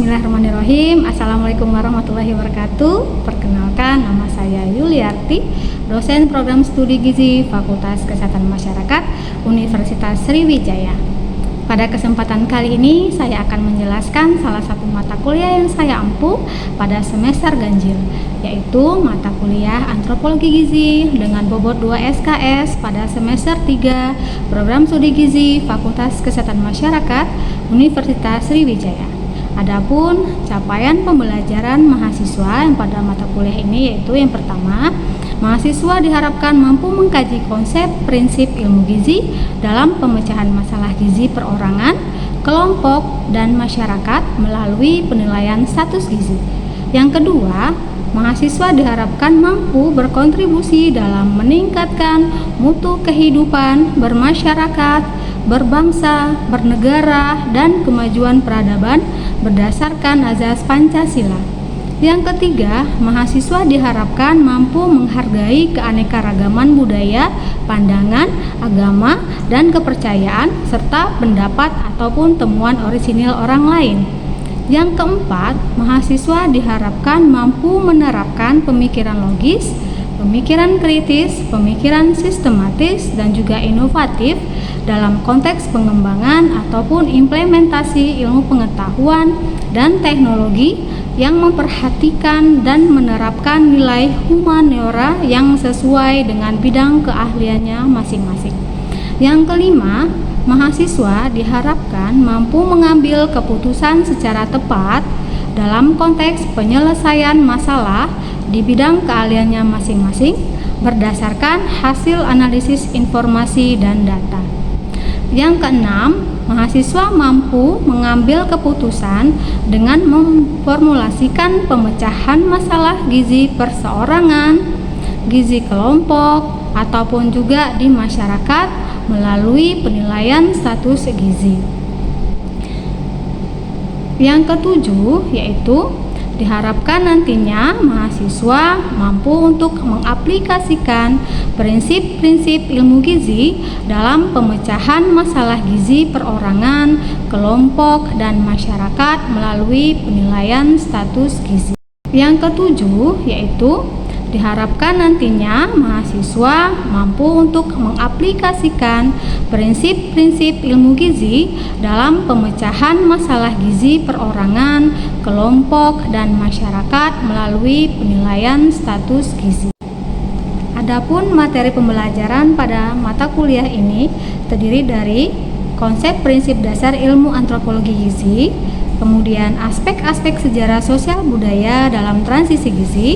Bismillahirrahmanirrahim. Assalamualaikum warahmatullahi wabarakatuh. Perkenalkan, nama saya Yuliarti, dosen program studi gizi Fakultas Kesehatan Masyarakat Universitas Sriwijaya. Pada kesempatan kali ini saya akan menjelaskan salah satu mata kuliah yang saya ampu pada semester ganjil, yaitu mata kuliah Antropologi Gizi dengan bobot 2 SKS pada semester 3 program studi gizi Fakultas Kesehatan Masyarakat Universitas Sriwijaya. Adapun capaian pembelajaran mahasiswa yang pada mata kuliah ini yaitu yang pertama, mahasiswa diharapkan mampu mengkaji konsep prinsip ilmu gizi dalam pemecahan masalah gizi perorangan, kelompok, dan masyarakat melalui penilaian status gizi. Yang kedua, mahasiswa diharapkan mampu berkontribusi dalam meningkatkan mutu kehidupan bermasyarakat, berbangsa, bernegara, dan kemajuan peradaban berdasarkan azas Pancasila. Yang ketiga, mahasiswa diharapkan mampu menghargai keanekaragaman budaya, pandangan, agama, dan kepercayaan, serta pendapat ataupun temuan orisinil orang lain. Yang keempat, mahasiswa diharapkan mampu menerapkan pemikiran logis, pemikiran kritis, pemikiran sistematis, dan juga inovatif dalam konteks pengembangan ataupun implementasi ilmu pengetahuan dan teknologi yang memperhatikan dan menerapkan nilai humaniora yang sesuai dengan bidang keahliannya masing-masing. Yang kelima, mahasiswa diharapkan mampu mengambil keputusan secara tepat dalam konteks penyelesaian masalah di bidang keahliannya masing-masing berdasarkan hasil analisis informasi dan data. Yang keenam, mahasiswa mampu mengambil keputusan dengan memformulasikan pemecahan masalah gizi perseorangan, gizi kelompok, ataupun juga di masyarakat melalui penilaian status gizi. Yang ketujuh, yaitu diharapkan nantinya mahasiswa mampu untuk mengaplikasikan prinsip-prinsip ilmu gizi dalam pemecahan masalah gizi perorangan, kelompok, dan masyarakat melalui penilaian status gizi. Yang ketujuh, yaitu diharapkan nantinya mahasiswa mampu untuk mengaplikasikan prinsip-prinsip ilmu gizi dalam pemecahan masalah gizi perorangan, kelompok, dan masyarakat melalui penilaian status gizi. Adapun materi pembelajaran pada mata kuliah ini terdiri dari konsep prinsip dasar ilmu antropologi gizi, kemudian aspek-aspek sejarah sosial budaya dalam transisi gizi,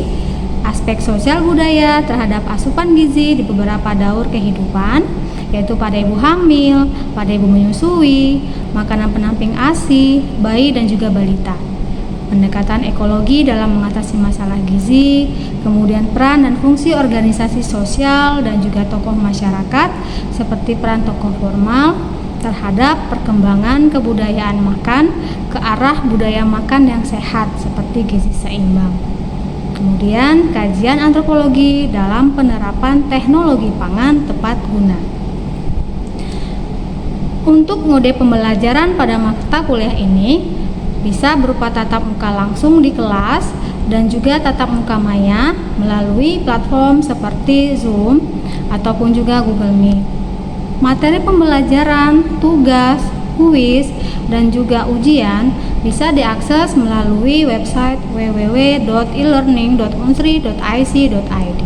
aspek sosial budaya terhadap asupan gizi di beberapa daur kehidupan, yaitu pada ibu hamil, pada ibu menyusui, makanan penamping ASI, bayi dan juga balita. Pendekatan ekologi dalam mengatasi masalah gizi, kemudian peran dan fungsi organisasi sosial dan juga tokoh masyarakat seperti peran tokoh formal terhadap perkembangan kebudayaan makan ke arah budaya makan yang sehat seperti gizi seimbang. Kemudian kajian antropologi dalam penerapan teknologi pangan tepat guna. Untuk mode pembelajaran pada mata kuliah ini bisa berupa tatap muka langsung di kelas dan juga tatap muka maya melalui platform seperti Zoom ataupun juga Google Meet. Materi pembelajaran, tugas, kuis, dan juga ujian bisa diakses melalui website www.elearning.unsri.ic.id.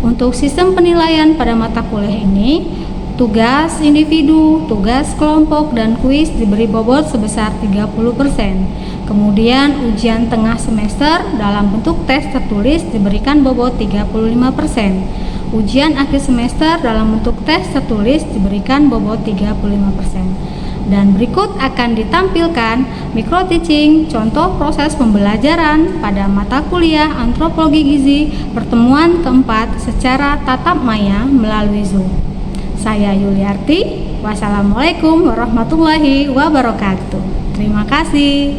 Untuk sistem penilaian pada mata kuliah ini, tugas individu, tugas kelompok, dan kuis diberi bobot sebesar 30%. Kemudian ujian tengah semester dalam bentuk tes tertulis diberikan bobot 35%. Ujian akhir semester dalam bentuk tes tertulis diberikan bobot 35%. Dan berikut akan ditampilkan micro teaching contoh proses pembelajaran pada mata kuliah antropologi gizi pertemuan keempat secara tatap maya melalui Zoom. Saya Yuliarti, wassalamualaikum warahmatullahi wabarakatuh. Terima kasih.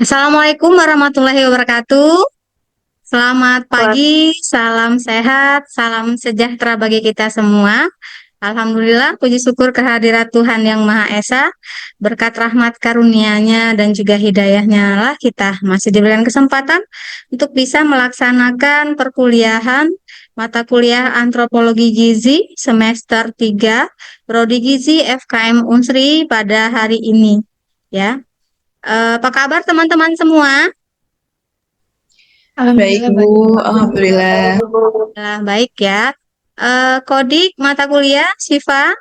Assalamualaikum warahmatullahi wabarakatuh. Selamat pagi, salam sehat, salam sejahtera bagi kita semua. Alhamdulillah, puji syukur kehadirat Tuhan Yang Maha Esa, berkat rahmat karunia-Nya dan juga hidayah-Nya lah kita masih diberikan kesempatan untuk bisa melaksanakan perkuliahan mata kuliah Antropologi Gizi semester 3, Prodi Gizi FKM Unsri pada hari ini. Ya, apa kabar teman-teman semua? Baik, Bu. Alhamdulillah. Nah, baik ya. Kodik mata kuliah, Syifa.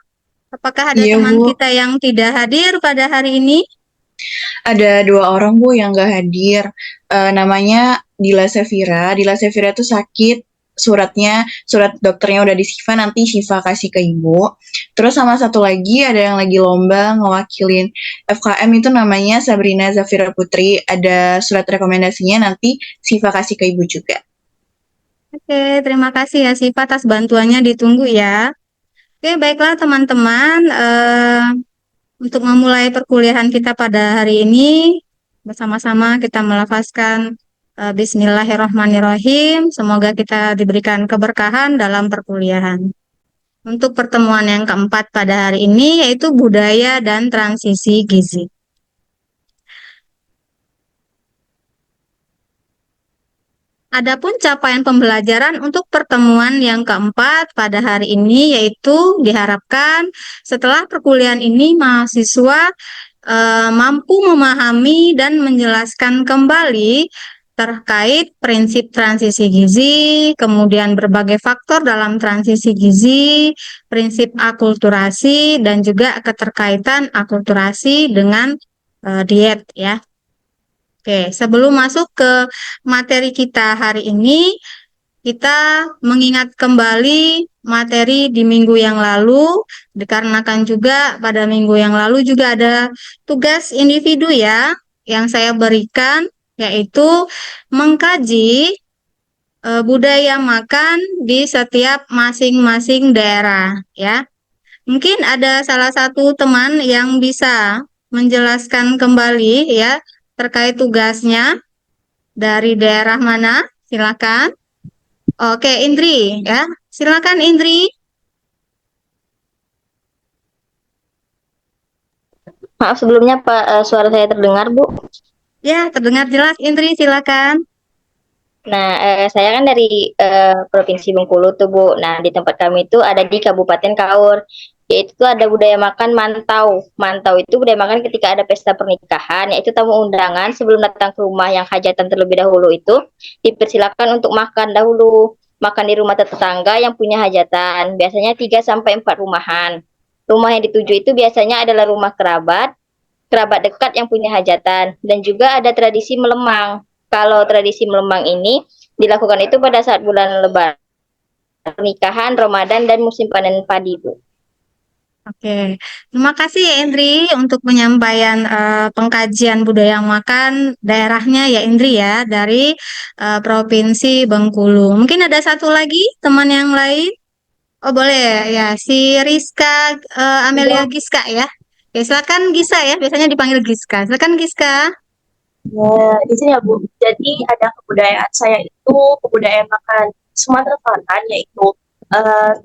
Apakah ada Iya, teman Bu. kita yang tidak hadir pada hari ini? Ada 2 orang, Bu, yang nggak hadir. Namanya Dila Sefira. Dila Sefira itu sakit. Surat dokternya udah di Syifa, nanti Syifa kasih ke Ibu. Terus sama satu lagi ada yang lagi lomba ngewakilin FKM itu namanya Sabrina Zafira Putri. Ada surat rekomendasinya, nanti Syifa kasih ke Ibu juga. Oke, terima kasih ya Syifa atas bantuannya, ditunggu ya. Oke, baiklah teman-teman. Untuk memulai perkuliahan kita pada hari ini, bersama-sama kita melafazkan Bismillahirrahmanirrahim. Semoga kita diberikan keberkahan dalam perkuliahan. Untuk pertemuan yang keempat pada hari ini yaitu budaya dan transisi gizi. Adapun capaian pembelajaran untuk pertemuan yang keempat pada hari ini yaitu diharapkan setelah perkuliahan ini mahasiswa mampu memahami dan menjelaskan kembali terkait prinsip transisi gizi, kemudian berbagai faktor dalam transisi gizi, prinsip akulturasi, dan juga keterkaitan akulturasi dengan diet ya. Oke, sebelum masuk ke materi kita hari ini, kita mengingat kembali materi di minggu yang lalu, dikarenakan juga pada minggu yang lalu juga ada tugas individu ya, yang saya berikan, yaitu mengkaji budaya makan di setiap masing-masing daerah ya. Mungkin ada salah satu teman yang bisa menjelaskan kembali ya terkait tugasnya dari daerah mana? Silakan. Oke, Indri ya. Silakan Indri. Maaf sebelumnya Pak, suara saya terdengar Bu. Ya, terdengar jelas Indri, silakan. Nah, saya kan dari Provinsi Bengkulu tuh Bu. Nah, di tempat kami itu ada di Kabupaten Kaur. Yaitu tuh ada budaya makan mantau. Mantau itu budaya makan ketika ada pesta pernikahan, yaitu tamu undangan sebelum datang ke rumah yang hajatan terlebih dahulu itu dipersilakan untuk makan dahulu. Makan di rumah tetangga yang punya hajatan. Biasanya 3 sampai 4 rumahan. Rumah yang dituju itu biasanya adalah rumah kerabat, kerabat dekat yang punya hajatan, dan juga ada tradisi melemang. Kalau tradisi melemang ini dilakukan itu pada saat bulan Lebaran, pernikahan, Ramadan, dan musim panen padi, Bu. Oke, terima kasih ya Indri untuk penyampaian pengkajian budaya makan daerahnya ya Indri ya dari Provinsi Bengkulu. Mungkin ada satu lagi teman yang lain. Oh boleh ya, si Rizka Amelia Giska ya. Ya silakan Gisa ya, biasanya dipanggil Giska. Silakan Giska. Ya, di sini ya Bu. Jadi ada kebudayaan saya itu kebudayaan makan Sumatera Selatan, yaitu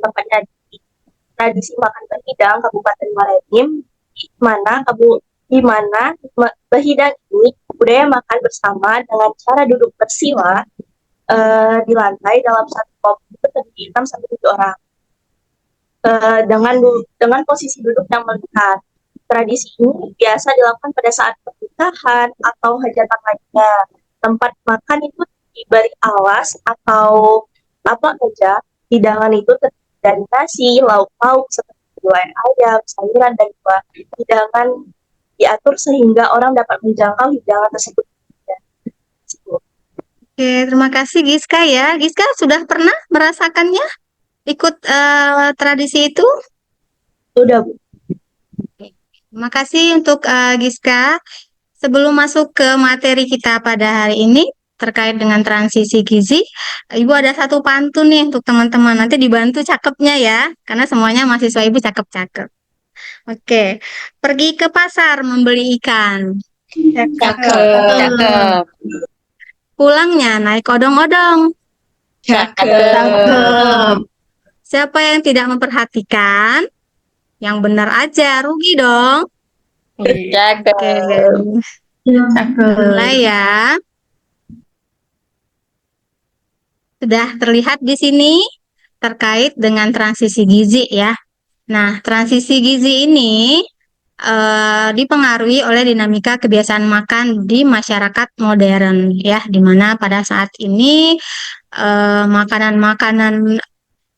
tempatnya di tradisi makan Bahidang Kabupaten Maranim, di mana Bahidang ini budaya makan bersama dengan cara duduk bersila di lantai dalam satu kelompok itu terdiri 6 sampai 7 orang dengan posisi duduk yang melihat. Tradisi ini biasa dilakukan pada saat pernikahan atau hajatan lainnya. Tempat makan itu diberi alas atau apa aja. Hidangan itu terdiri dari nasi, lauk pauk seperti gulai ayam, sayuran, dan buah. Hidangan diatur sehingga orang dapat menjangkau hidangan tersebut. Oke, terima kasih Giska ya. Giska sudah pernah merasakannya ikut tradisi itu? Sudah, Bu. Terima kasih untuk Giska. Sebelum masuk ke materi kita pada hari ini terkait dengan transisi gizi, Ibu ada satu pantun nih untuk teman-teman. Nanti dibantu cakepnya ya, karena semuanya mahasiswa Ibu cakep-cakep. Oke, pergi ke pasar membeli ikan. Cakep. Pulangnya naik odong-odong. Cakep. Siapa yang tidak memperhatikan? Yang benar aja, rugi dong. Jaga. Oke, Cakep. mulai ya. Sudah terlihat di sini terkait dengan transisi gizi ya. Nah, transisi gizi ini dipengaruhi oleh dinamika kebiasaan makan di masyarakat modern ya, di mana pada saat ini makanan-makanan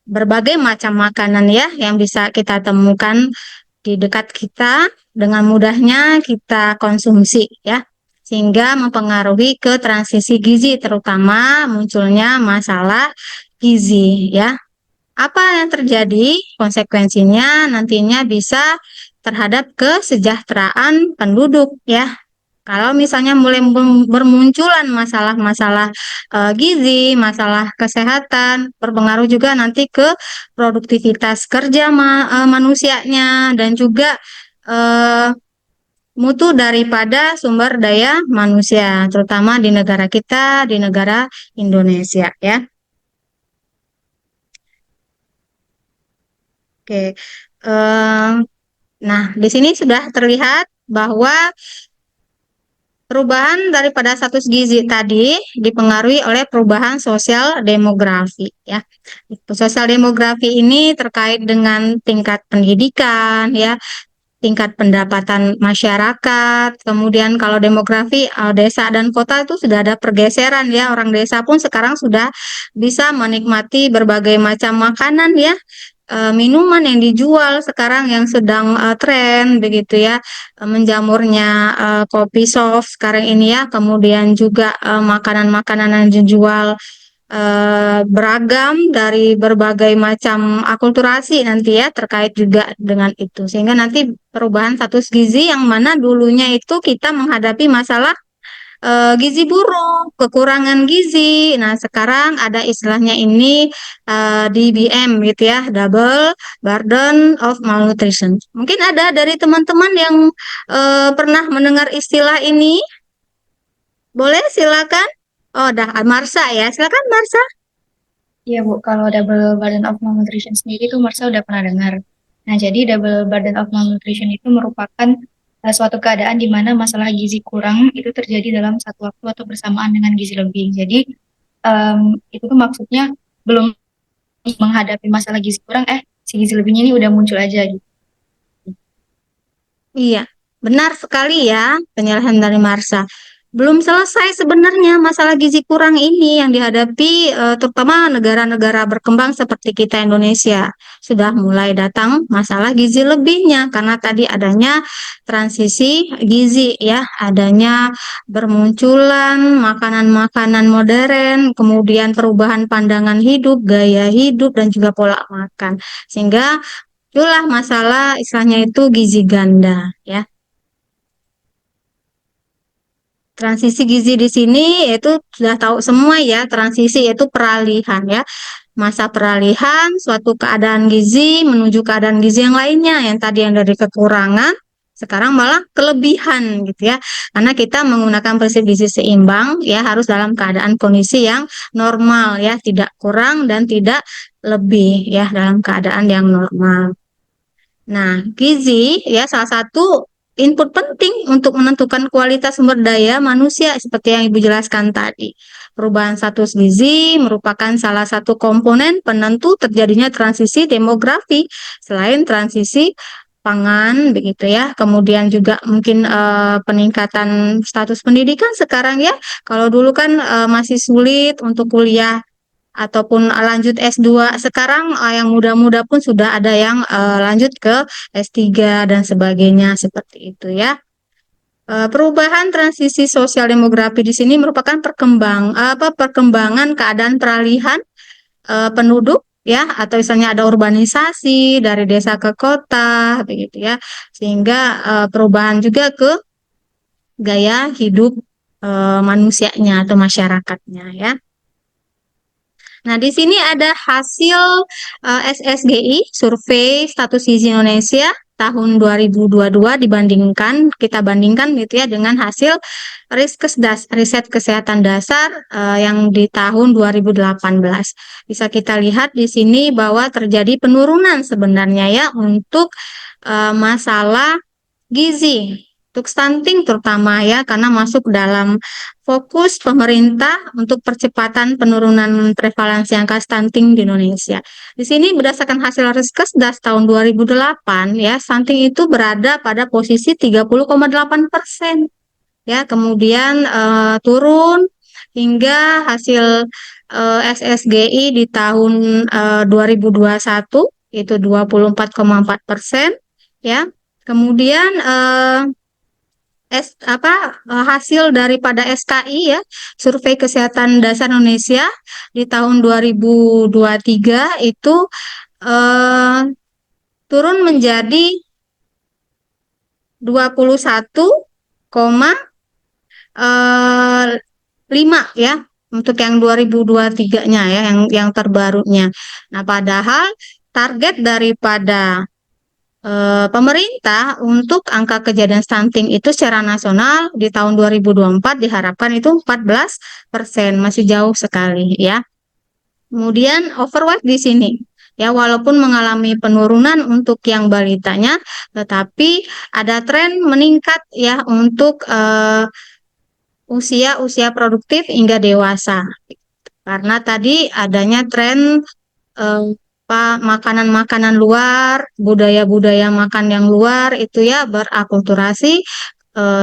berbagai macam makanan ya yang bisa kita temukan di dekat kita dengan mudahnya kita konsumsi ya, sehingga mempengaruhi ke transisi gizi, terutama munculnya masalah gizi ya. Apa yang terjadi? Konsekuensinya nantinya bisa terhadap kesejahteraan penduduk ya. Kalau misalnya mulai bermunculan masalah-masalah gizi, masalah kesehatan, berpengaruh juga nanti ke produktivitas kerja manusianya dan juga eh, mutu daripada sumber daya manusia, terutama di negara kita, di negara Indonesia ya. Oke, nah di sini sudah terlihat bahwa perubahan daripada status gizi tadi dipengaruhi oleh perubahan sosial demografi ya. Sosial demografi ini terkait dengan tingkat pendidikan ya, tingkat pendapatan masyarakat. Kemudian kalau demografi desa dan kota itu sudah ada pergeseran ya. Orang desa pun sekarang sudah bisa menikmati berbagai macam makanan ya. Minuman yang dijual sekarang yang sedang tren begitu ya, menjamurnya kopi soft sekarang ini ya, kemudian juga makanan-makanan yang dijual beragam dari berbagai macam akulturasi nanti ya, terkait juga dengan itu, sehingga nanti perubahan status gizi yang mana dulunya itu kita menghadapi masalah gizi buruk, kekurangan gizi. Nah, sekarang ada istilahnya ini DBM gitu ya, Double Burden of Malnutrition. Mungkin ada dari teman-teman yang pernah mendengar istilah ini. Boleh silakan. Oh, dah Marsha ya. Silakan Marsha. Iya Bu, kalau double burden of malnutrition sendiri itu Marsha udah pernah dengar. Nah, jadi double burden of malnutrition itu merupakan suatu keadaan di mana masalah gizi kurang itu terjadi dalam satu waktu atau bersamaan dengan gizi lebih. Jadi itu tuh maksudnya belum menghadapi masalah gizi kurang, si gizi lebihnya ini udah muncul aja gitu. Iya, benar sekali ya penjelasan dari Marsha. Belum selesai sebenarnya masalah gizi kurang ini yang dihadapi terutama negara-negara berkembang seperti kita Indonesia. Sudah mulai datang masalah gizi lebihnya karena tadi adanya transisi gizi ya, adanya bermunculan makanan-makanan modern, kemudian perubahan pandangan hidup, gaya hidup dan juga pola makan. Sehingga itulah masalah istilahnya itu gizi ganda ya. Transisi gizi di sini yaitu sudah tahu semua ya, transisi yaitu peralihan ya. Masa peralihan suatu keadaan gizi menuju keadaan gizi yang lainnya, yang tadi yang dari kekurangan sekarang malah kelebihan gitu ya. Karena kita menggunakan prinsip gizi seimbang ya, harus dalam keadaan kondisi yang normal ya, tidak kurang dan tidak lebih ya, dalam keadaan yang normal. Nah, gizi ya salah satu input penting untuk menentukan kualitas sumber daya manusia seperti yang Ibu jelaskan tadi. Perubahan status gizi merupakan salah satu komponen penentu terjadinya transisi demografi selain transisi pangan begitu ya. Kemudian juga mungkin peningkatan status pendidikan sekarang ya. Kalau dulu kan masih sulit untuk kuliah ataupun lanjut S2. Sekarang yang muda-muda pun sudah ada yang lanjut ke S3 dan sebagainya seperti itu ya. Perubahan transisi sosial demografi di sini merupakan perkembangan keadaan peralihan penduduk ya, atau misalnya ada urbanisasi dari desa ke kota begitu ya. Sehingga perubahan juga ke gaya hidup manusianya atau masyarakatnya ya. Nah, di sini ada hasil SSGI, Survei Status Gizi Indonesia, tahun 2022 kita bandingkan gitu ya dengan hasil riset kesehatan dasar yang di tahun 2018. Bisa kita lihat di sini bahwa terjadi penurunan sebenarnya ya untuk masalah gizi, untuk stunting terutama ya, karena masuk dalam fokus pemerintah untuk percepatan penurunan prevalensi angka stunting di Indonesia. Di sini berdasarkan hasil Riskesdas tahun 2008 ya, stunting itu berada pada posisi 30,8%. Ya, kemudian turun hingga hasil SSGI di tahun 2021 itu 24,4% ya. Kemudian hasil daripada SKI ya, Survei Kesehatan Dasar Indonesia di tahun 2023 itu turun menjadi 21,5 ya untuk yang 2023-nya ya, yang terbarunya. Nah, padahal target daripada pemerintah untuk angka kejadian stunting itu secara nasional di tahun 2024 diharapkan itu 14%, masih jauh sekali ya. Kemudian overweight di sini ya, walaupun mengalami penurunan untuk yang balitanya, tetapi ada tren meningkat ya untuk usia produktif hingga dewasa. Karena tadi adanya tren makanan-makanan luar, budaya-budaya makan yang luar itu ya berakulturasi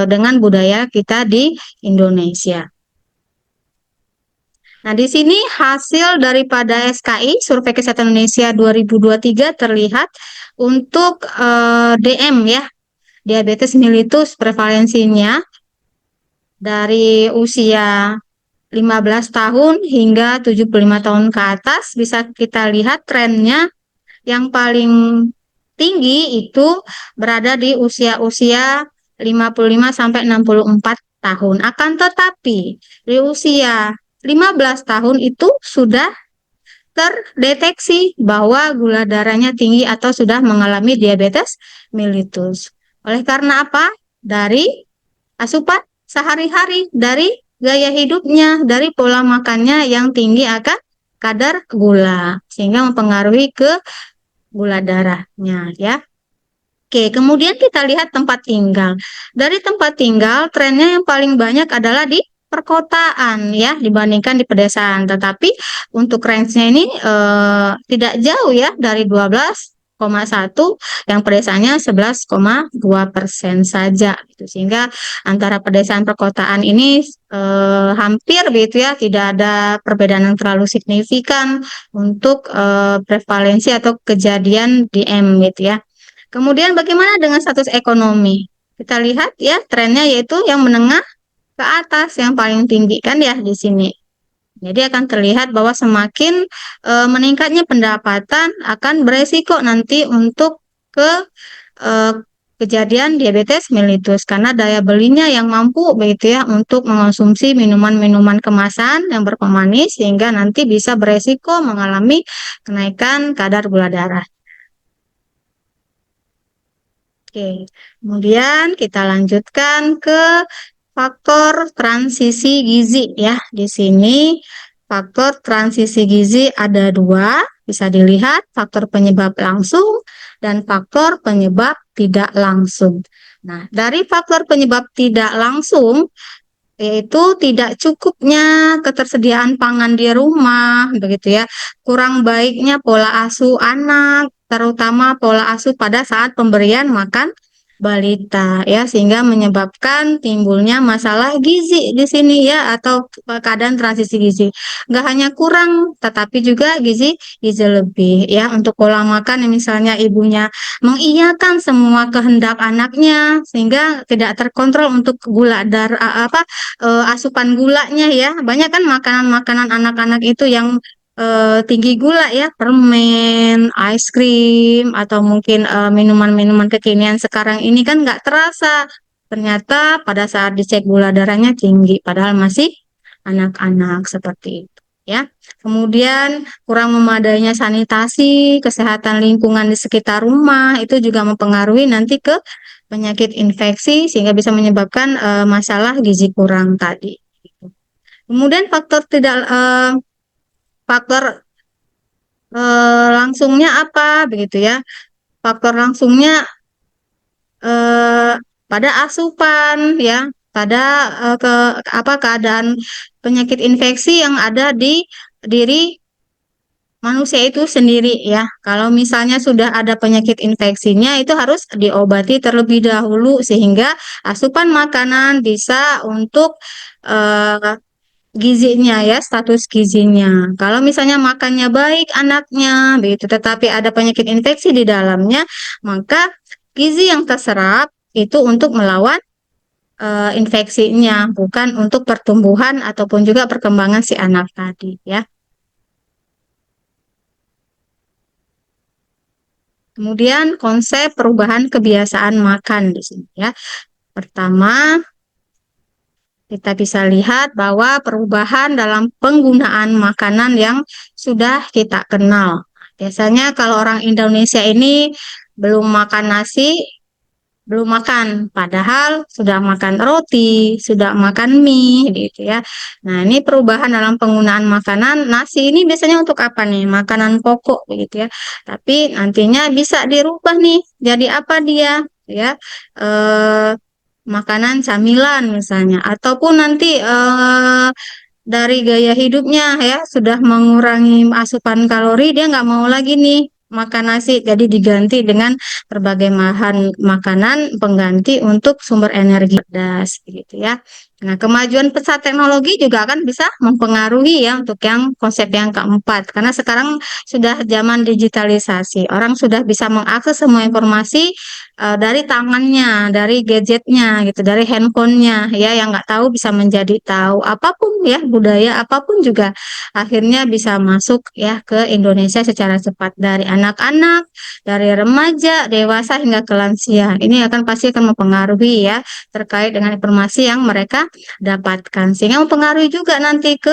dengan budaya kita di Indonesia. Nah, di sini hasil daripada SKI, Survei Kesehatan Indonesia 2023 terlihat untuk DM ya, diabetes mellitus prevalensinya dari usia 15 tahun hingga 75 tahun ke atas, bisa kita lihat trennya yang paling tinggi itu berada di usia-usia 55 sampai 64 tahun. Akan tetapi di usia 15 tahun itu sudah terdeteksi bahwa gula darahnya tinggi atau sudah mengalami diabetes mellitus. Oleh karena apa? Dari asupan sehari-hari, dari gaya hidupnya, dari pola makannya yang tinggi akan kadar gula, sehingga mempengaruhi ke gula darahnya ya. Oke, kemudian kita lihat tempat tinggal. Dari tempat tinggal, trennya yang paling banyak adalah di perkotaan ya dibandingkan di pedesaan. Tetapi untuk range-nya ini tidak jauh ya, dari 12,1 yang pedesanya 11,2% saja gitu. Sehingga antara pedesaan perkotaan ini hampir gitu ya, tidak ada perbedaan yang terlalu signifikan untuk prevalensi atau kejadian DM gitu ya. Kemudian bagaimana dengan status ekonomi? Kita lihat ya trennya yaitu yang menengah ke atas yang paling tinggi kan ya di sini. Jadi akan terlihat bahwa semakin meningkatnya pendapatan akan beresiko nanti untuk kejadian diabetes mellitus karena daya belinya yang mampu begitu ya untuk mengonsumsi minuman-minuman kemasan yang berpemanis sehingga nanti bisa beresiko mengalami kenaikan kadar gula darah. Oke, kemudian kita lanjutkan ke faktor transisi gizi ya. Di sini faktor transisi gizi ada dua, bisa dilihat faktor penyebab langsung dan faktor penyebab tidak langsung. Nah, dari faktor penyebab tidak langsung yaitu tidak cukupnya ketersediaan pangan di rumah, begitu ya. Kurang baiknya pola asuh anak, terutama pola asuh pada saat pemberian makan balita ya, sehingga menyebabkan timbulnya masalah gizi di sini ya, atau keadaan transisi gizi. Nggak hanya kurang, tetapi juga gizi lebih ya. Untuk pola makan misalnya ibunya mengiyakan semua kehendak anaknya sehingga tidak terkontrol untuk gula darah asupan gulanya ya. Banyak kan makanan-makanan anak-anak itu yang tinggi gula ya, permen, es krim, atau mungkin minuman-minuman kekinian sekarang ini kan nggak terasa. Ternyata pada saat dicek gula darahnya tinggi, padahal masih anak-anak seperti itu ya. Kemudian kurang memadainya sanitasi, kesehatan lingkungan di sekitar rumah itu juga mempengaruhi nanti ke penyakit infeksi sehingga bisa menyebabkan masalah gizi kurang tadi. Kemudian faktor langsungnya apa begitu ya? Faktor langsungnya eh, pada asupan ya, pada keadaan penyakit infeksi yang ada di diri manusia itu sendiri ya. Kalau misalnya sudah ada penyakit infeksinya itu harus diobati terlebih dahulu sehingga asupan makanan bisa untuk eh, gizinya ya, status gizinya. Kalau misalnya makannya baik anaknya begitu, tetapi ada penyakit infeksi di dalamnya, maka gizi yang terserap itu untuk melawan infeksinya, bukan untuk pertumbuhan ataupun juga perkembangan si anak tadi ya. Kemudian konsep perubahan kebiasaan makan di sini ya. Pertama, kita bisa lihat bahwa perubahan dalam penggunaan makanan yang sudah kita kenal. Biasanya kalau orang Indonesia ini belum makan nasi, belum makan, padahal sudah makan roti, sudah makan mie, gitu ya. Nah, ini perubahan dalam penggunaan makanan. Nasi ini biasanya untuk apa nih? Makanan pokok, begitu ya. Tapi nantinya bisa dirubah nih, jadi apa dia? Ya, eh, makanan camilan misalnya, ataupun nanti dari gaya hidupnya ya sudah mengurangi asupan kalori, dia nggak mau lagi nih makan nasi, jadi diganti dengan berbagai makanan pengganti untuk sumber energi pedas gitu ya. Nah, kemajuan pesat teknologi juga akan bisa mempengaruhi ya untuk yang konsep yang keempat, karena sekarang sudah zaman digitalisasi, orang sudah bisa mengakses semua informasi dari tangannya, dari gadgetnya gitu, dari handphonenya ya, yang nggak tahu bisa menjadi tahu, apapun ya budaya apapun juga akhirnya bisa masuk ya ke Indonesia secara cepat, dari anak-anak, dari remaja, dewasa hingga ke lansia. Ini akan pasti akan mempengaruhi ya terkait dengan informasi yang mereka dapatkan, sehingga mempengaruhi juga nanti ke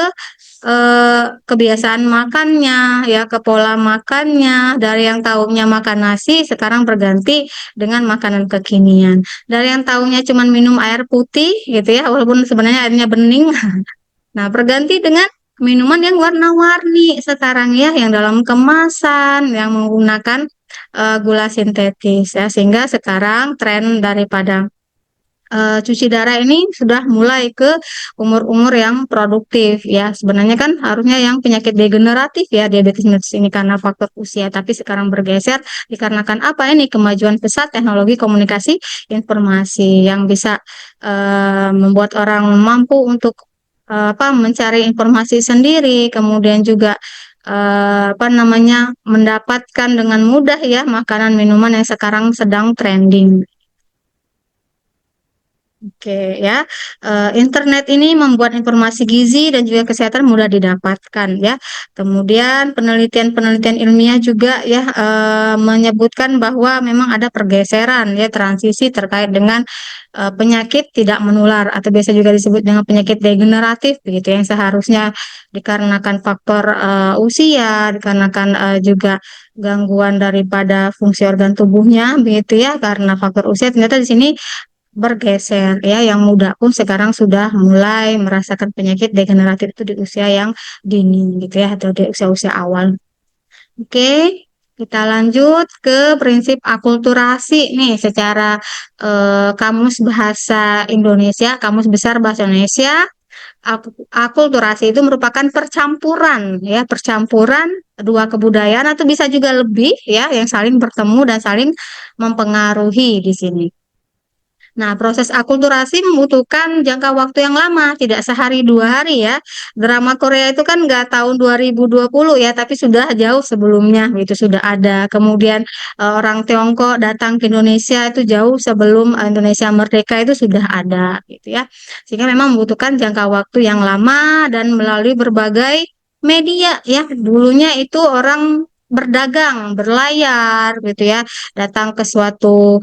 kebiasaan makannya ya, ke pola makannya, dari yang tahunya makan nasi sekarang berganti dengan makanan kekinian, dari yang tahunya cuma minum air putih gitu ya walaupun sebenarnya airnya bening. Nah, berganti dengan minuman yang warna-warni sekarang ya, yang dalam kemasan, yang menggunakan gula sintetis ya, sehingga sekarang tren daripada cuci darah ini sudah mulai ke umur-umur yang produktif ya. Sebenarnya kan harusnya yang penyakit degeneratif ya, diabetes mellitus ini karena faktor usia, tapi sekarang bergeser dikarenakan apa ini? Kemajuan pesat teknologi komunikasi informasi yang bisa membuat orang mampu untuk mencari informasi sendiri, kemudian juga mendapatkan dengan mudah ya makanan minuman yang sekarang sedang trending. Oke ya, internet ini membuat informasi gizi dan juga kesehatan mudah didapatkan ya. Kemudian penelitian-penelitian ilmiah juga ya menyebutkan bahwa memang ada pergeseran ya, transisi terkait dengan penyakit tidak menular atau biasa juga disebut dengan penyakit degeneratif begitu, yang seharusnya dikarenakan faktor usia, dikarenakan juga gangguan daripada fungsi organ tubuhnya begitu ya, karena faktor usia ternyata di sini bergeser ya, yang muda pun sekarang sudah mulai merasakan penyakit degeneratif itu di usia yang dini gitu ya, atau di usia-usia awal. Oke, kita lanjut ke prinsip akulturasi nih secara kamus bahasa Indonesia, kamus besar bahasa Indonesia. Akulturasi itu merupakan percampuran ya, percampuran dua kebudayaan atau bisa juga lebih ya, yang saling bertemu dan saling mempengaruhi di sini. Nah, proses akulturasi membutuhkan jangka waktu yang lama, tidak sehari dua hari ya. Drama Korea itu kan nggak tahun 2020 ya, tapi sudah jauh sebelumnya itu sudah ada. Kemudian orang Tiongkok datang ke Indonesia itu jauh sebelum Indonesia merdeka itu sudah ada gitu ya. Sehingga memang membutuhkan jangka waktu yang lama dan melalui berbagai media ya. Dulunya itu orang berdagang, berlayar gitu ya, datang ke suatu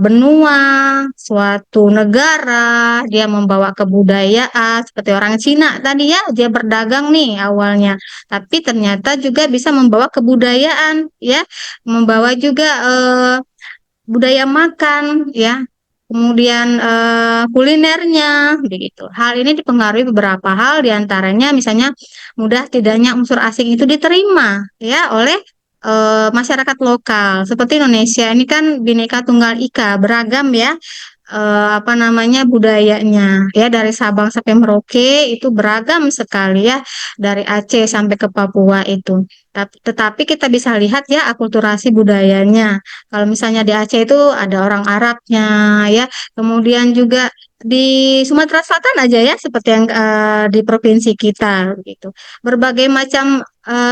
benua, suatu negara, dia membawa kebudayaan seperti orang Cina tadi ya, dia berdagang nih awalnya, tapi ternyata juga bisa membawa kebudayaan ya, membawa juga budaya makan ya, kemudian kulinernya begitu. Hal ini dipengaruhi beberapa hal, diantaranya misalnya mudah tidaknya unsur asing itu diterima ya oleh masyarakat lokal. Seperti Indonesia ini kan Bhinneka Tunggal Ika, beragam ya apa namanya budayanya ya, dari Sabang sampai Merauke itu beragam sekali ya, dari Aceh sampai ke Papua itu. Tetapi kita bisa lihat ya akulturasi budayanya. Kalau misalnya di Aceh itu ada orang Arabnya ya, kemudian juga di Sumatera Selatan aja ya, seperti yang di provinsi kita gitu. Berbagai macam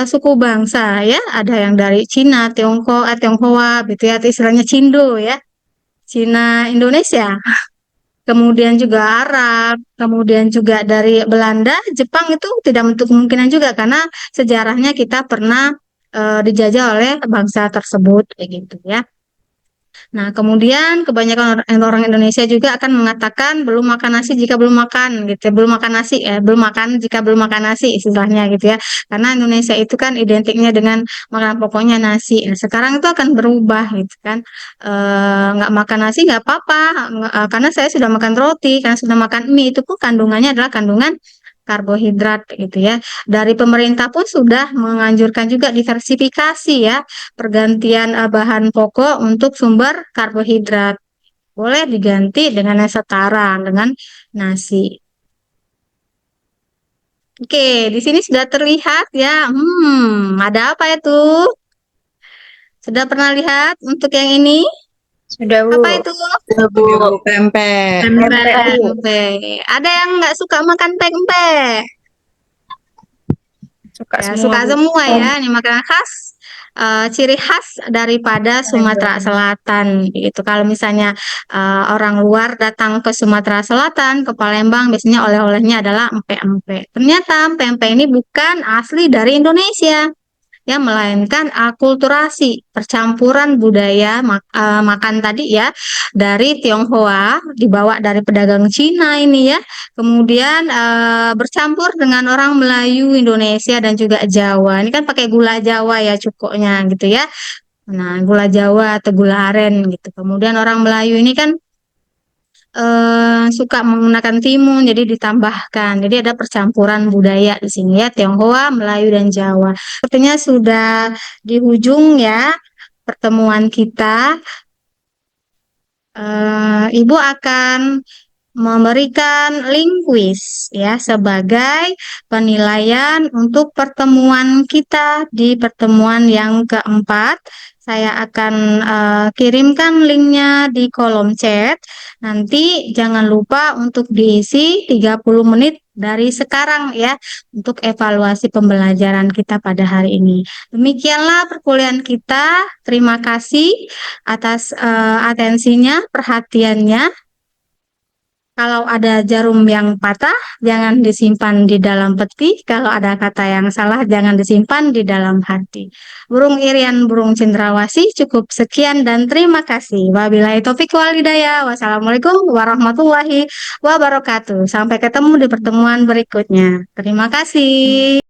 suku bangsa ya, ada yang dari Cina, Tiongkok, Tionghoa gitu ya, atau istilahnya Cindo ya. Cina Indonesia, kemudian juga Arab, kemudian juga dari Belanda, Jepang itu tidak menutup kemungkinan juga karena sejarahnya kita pernah dijajah oleh bangsa tersebut kayak gitu ya. Nah, kemudian kebanyakan orang Indonesia juga akan mengatakan belum makan nasi jika belum makan gitu ya. Belum makan nasi ya, belum makan jika belum makan nasi istilahnya gitu ya. Karena Indonesia itu kan identiknya dengan makanan pokoknya nasi. Nah, sekarang itu akan berubah gitu kan. Nggak makan nasi nggak apa-apa, karena saya sudah makan roti, karena sudah makan mie, itu pun kandungannya adalah kandungan karbohidrat gitu ya. Dari pemerintah pun sudah menganjurkan juga diversifikasi ya, pergantian bahan pokok untuk sumber karbohidrat. Boleh diganti dengan yang setara dengan nasi. Oke, di sini sudah terlihat ya. Ada apa itu? Sudah pernah lihat untuk yang ini? Sudah, Bu. Apa itu? Bu, pempek. Pempek. Ada yang nggak suka makan pempek? Suka Ya, semua, suka Bu. semua ya. Ini makanan khas, ciri khas daripada Sumatera Selatan. Gitu. Kalau misalnya orang luar datang ke Sumatera Selatan, ke Palembang, biasanya oleh-olehnya adalah empek-empek. Ternyata empek-empek ini bukan asli dari Indonesia, ya, melainkan akulturasi, percampuran budaya makan tadi ya, dari Tionghoa, dibawa dari pedagang Cina ini ya, kemudian bercampur dengan orang Melayu, Indonesia dan juga Jawa. Ini kan pakai gula Jawa ya cukoknya gitu ya. Nah, gula Jawa atau gula aren gitu. Kemudian orang Melayu ini kan suka menggunakan timun, jadi ditambahkan. Jadi ada percampuran budaya di sini ya, Tionghoa, Melayu dan Jawa. Sepertinya sudah di ujung ya pertemuan kita. Ibu akan memberikan link quiz ya sebagai penilaian untuk pertemuan kita di pertemuan yang keempat. Saya akan kirimkan linknya di kolom chat. Nanti jangan lupa untuk diisi 30 menit dari sekarang ya untuk evaluasi pembelajaran kita pada hari ini. Demikianlah perkuliahan kita. Terima kasih atas atensinya, perhatiannya. Kalau ada jarum yang patah, jangan disimpan di dalam peti. Kalau ada kata yang salah, jangan disimpan di dalam hati. Burung Irian, burung cendrawasih, cukup sekian dan terima kasih. Wabillahi taufiq wal hidayah. Wassalamualaikum warahmatullahi wabarakatuh. Sampai ketemu di pertemuan berikutnya. Terima kasih.